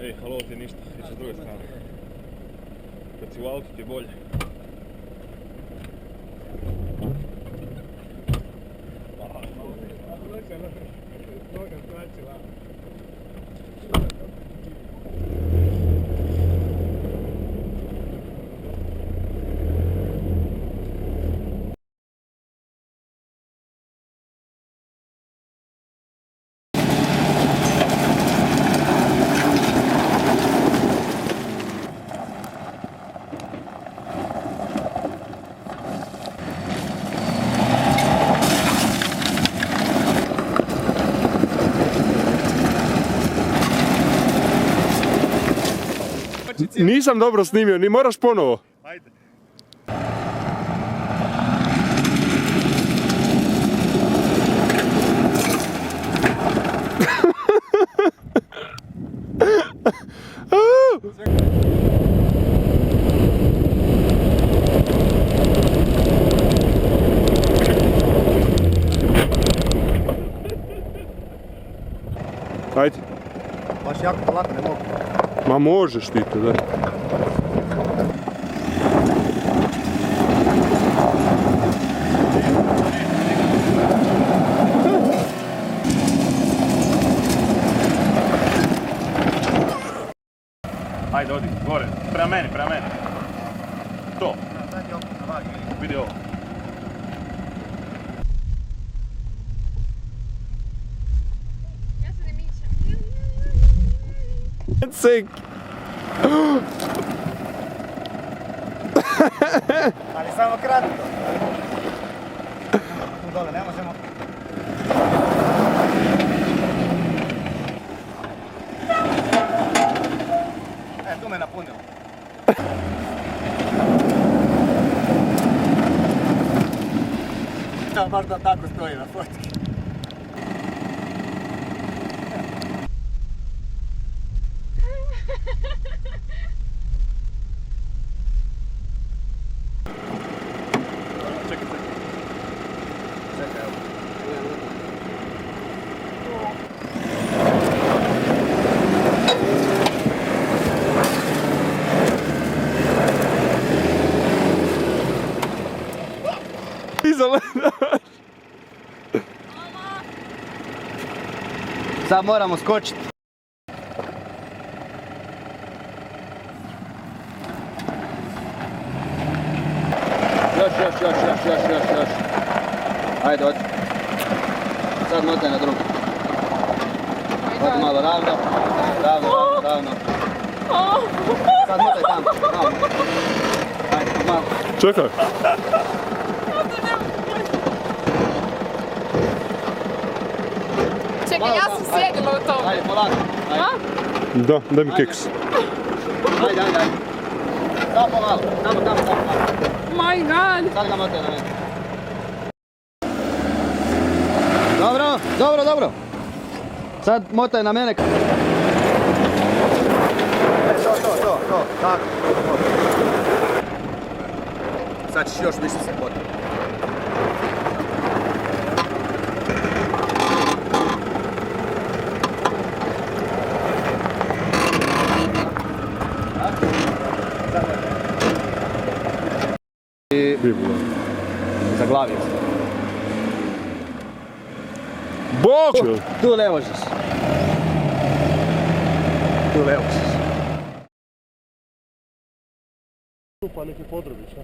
Ej, halo ti ništa, ideš s druge strane. Kad si u autu ti je bolje. Nisam dobro snimio, ni moraš ponovo. Ajde. Ajde. Baš jako polako ne mogu. Ma možeš ti to, da. Ajde, odi, gore, prema meni. To. Vidi ovo. Ja se ne mičem. Sek. Ali samo kratko. Tu dole ne možemo. Tu me napunilo. Baš da tako stoji na fotki. Sad moramo skočiti. Još. Ajde, odi. Sad motaj na drugu. Odi malo ravno. Ravno. Sad motaj tamo. Ajde, malo. Čekaj. Čekaj, ja sam sjedila u tom. Ajde, polako. Da, daj mi keks. Ajde. Samo pomalo. Tamo. My god. Sad ga motaj na mene. Dobro. Sad motaj na mene. To. Tako. Sad ćeš još više se potati. Zaglavio se. Bok! Tu levo ćeš. Pa neki podrubić, a?